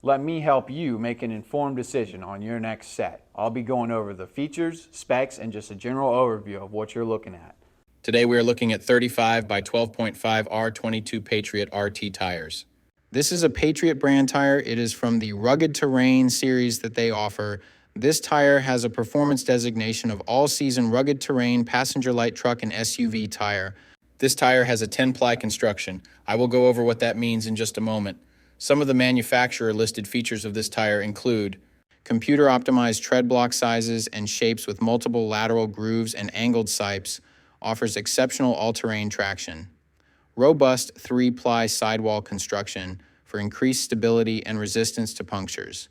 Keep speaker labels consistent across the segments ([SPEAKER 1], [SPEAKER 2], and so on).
[SPEAKER 1] Let me help you make an informed decision on your next set. I'll be going over the features, specs, and just a general overview of what you're looking at.
[SPEAKER 2] Today we are looking at 35 by 12.5 R22 Patriot RT tires. This is a Patriot brand tire. It is from the Rugged Terrain series that they offer. This tire has a performance designation of all-season rugged terrain passenger light truck and SUV tire. This tire has a 10-ply construction. I will go over what that means in just a moment. Some of the manufacturer-listed features of this tire include computer-optimized tread block sizes and shapes with multiple lateral grooves and angled sipes, offers exceptional all-terrain traction. Robust 3-ply sidewall construction for increased stability and resistance to punctures.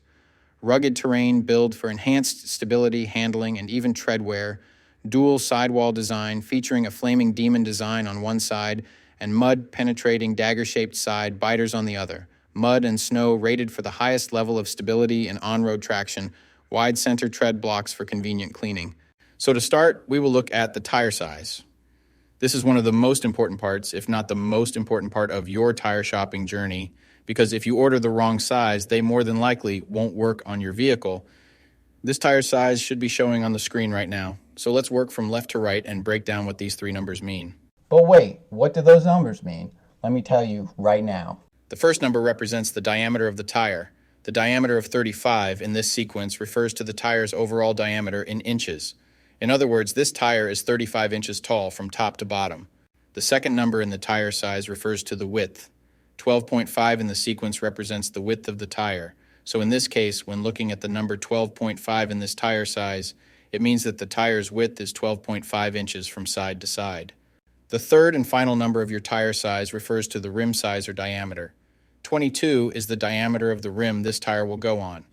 [SPEAKER 2] Rugged terrain build for enhanced stability, handling, and even tread wear. Dual sidewall design featuring a flaming demon design on one side and mud-penetrating dagger-shaped side biters on the other. Mud and snow rated for the highest level of stability and on-road traction. Wide center tread blocks for convenient cleaning. So to start, we will look at the tire size. This is one of the most important parts, if not the most important part of your tire shopping journey, because if you order the wrong size, they more than likely won't work on your vehicle. This tire size should be showing on the screen right now. So let's work from left to right and break down what these three numbers mean.
[SPEAKER 1] But wait, what do those numbers mean? Let me tell you right now.
[SPEAKER 2] The first number represents the diameter of the tire. The diameter of 35 in this sequence refers to the tire's overall diameter in inches. In other words, this tire is 35 inches tall from top to bottom. The second number in the tire size refers to the width. 12.5 in the sequence represents the width of the tire. So in this case, when looking at the number 12.5 in this tire size, it means that the tire's width is 12.5 inches from side to side. The third and final number of your tire size refers to the rim size or diameter. 22 is the diameter of the rim this tire will go on.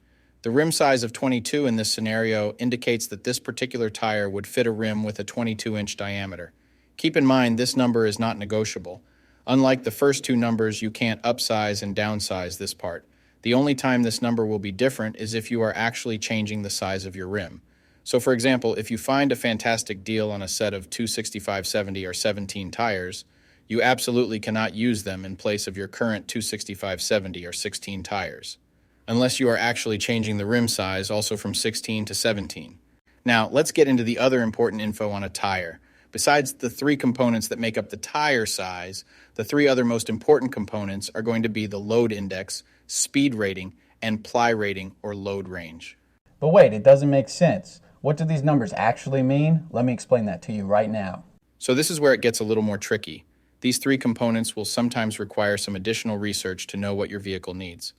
[SPEAKER 2] The rim size of 22 in this scenario indicates that this particular tire would fit a rim with a 22-inch diameter. Keep in mind, this number is not negotiable. Unlike the first two numbers, you can't upsize and downsize this part. The only time this number will be different is if you are actually changing the size of your rim. So for example, if you find a fantastic deal on a set of 265/70 or 17 tires, you absolutely cannot use them in place of your current 265/70 or 16 tires, unless you are actually changing the rim size also from 16 to 17. Now, let's get into the other important info on a tire. Besides the three components that make up the tire size, the three other most important components are going to be the load index, speed rating, and ply rating or load range.
[SPEAKER 1] But wait, it doesn't make sense. What do these numbers actually mean? Let me explain that to you right now.
[SPEAKER 2] So this is where it gets a little more tricky. These three components will sometimes require some additional research to know what your vehicle needs.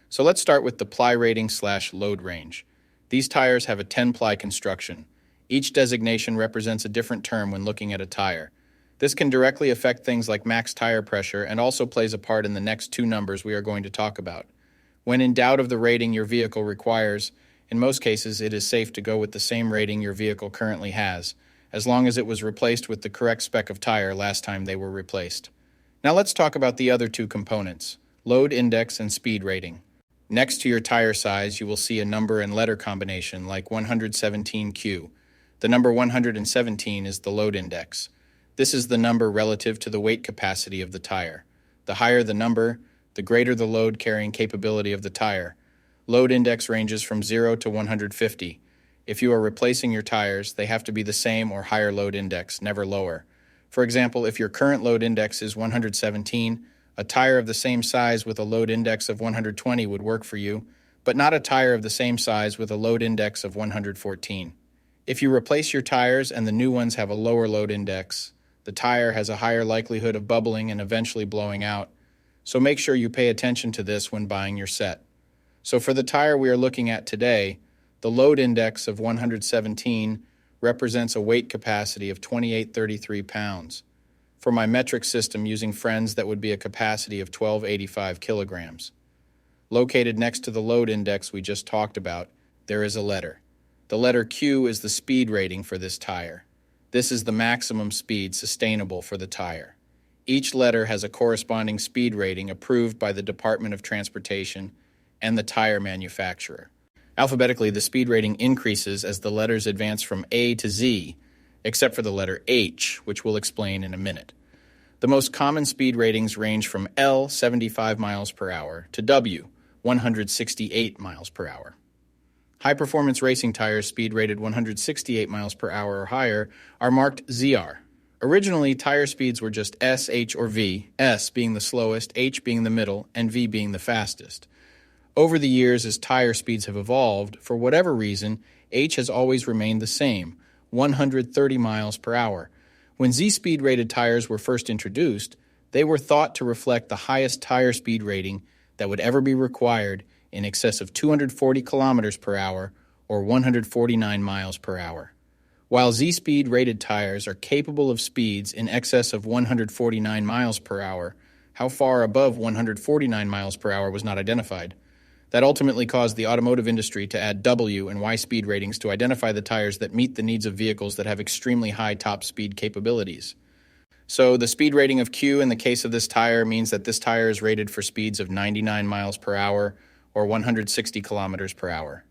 [SPEAKER 2] So let's start with the ply rating / load range. These tires have a 10-ply construction. Each designation represents a different term when looking at a tire. This can directly affect things like max tire pressure and also plays a part in the next two numbers we are going to talk about. When in doubt of the rating your vehicle requires, in most cases it is safe to go with the same rating your vehicle currently has, as long as it was replaced with the correct spec of tire last time they were replaced. Now let's talk about the other two components, load index and speed rating. Next to your tire size, you will see a number and letter combination like 117Q. The number 117 is the load index. This is the number relative to the weight capacity of the tire. The higher the number, the greater the load carrying capability of the tire. Load index ranges from 0 to 150. If you are replacing your tires, they have to be the same or higher load index, never lower. For example, if your current load index is 117, a tire of the same size with a load index of 120 would work for you, but not a tire of the same size with a load index of 114. If you replace your tires and the new ones have a lower load index, the tire has a higher likelihood of bubbling and eventually blowing out. So make sure you pay attention to this when buying your set. So for the tire we are looking at today, the load index of 117 represents a weight capacity of 2833 pounds. For my metric system using friends, that would be a capacity of 1285 kilograms. Located next to the load index we just talked about, there is a letter. The letter Q is the speed rating for this tire. This is the maximum speed sustainable for the tire. Each letter has a corresponding speed rating approved by the Department of Transportation and the tire manufacturer. Alphabetically, the speed rating increases as the letters advance from A to Z, except for the letter H, which we'll explain in a minute. The most common speed ratings range from L, 75 miles per hour, to W, 168 miles per hour. High-performance racing tires speed rated 168 miles per hour or higher are marked ZR. Originally, tire speeds were just S, H, or V, S being the slowest, H being the middle, and V being the fastest. Over the years, as tire speeds have evolved, for whatever reason, H has always remained the same, 130 miles per hour. When Z-speed rated tires were first introduced, they were thought to reflect the highest tire speed rating that would ever be required, in excess of 240 kilometers per hour or 149 miles per hour. While Z-speed rated tires are capable of speeds in excess of 149 miles per hour, how far above 149 miles per hour was not identified. That ultimately caused the automotive industry to add W and Y speed ratings to identify the tires that meet the needs of vehicles that have extremely high top speed capabilities. So the speed rating of Q in the case of this tire means that this tire is rated for speeds of 99 miles per hour or 160 kilometers per hour.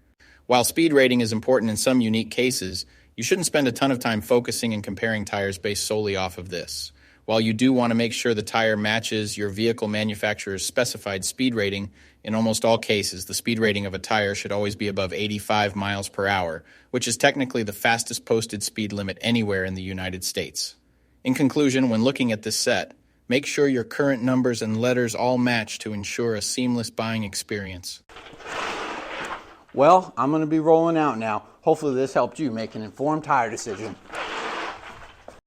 [SPEAKER 2] While speed rating is important in some unique cases, you shouldn't spend a ton of time focusing and comparing tires based solely off of this. While you do want to make sure the tire matches your vehicle manufacturer's specified speed rating, in almost all cases, the speed rating of a tire should always be above 85 miles per hour, which is technically the fastest posted speed limit anywhere in the United States. In conclusion, when looking at this set, make sure your current numbers and letters all match to ensure a seamless buying experience.
[SPEAKER 1] Well, I'm going to be rolling out now. Hopefully this helped you make an informed tire decision.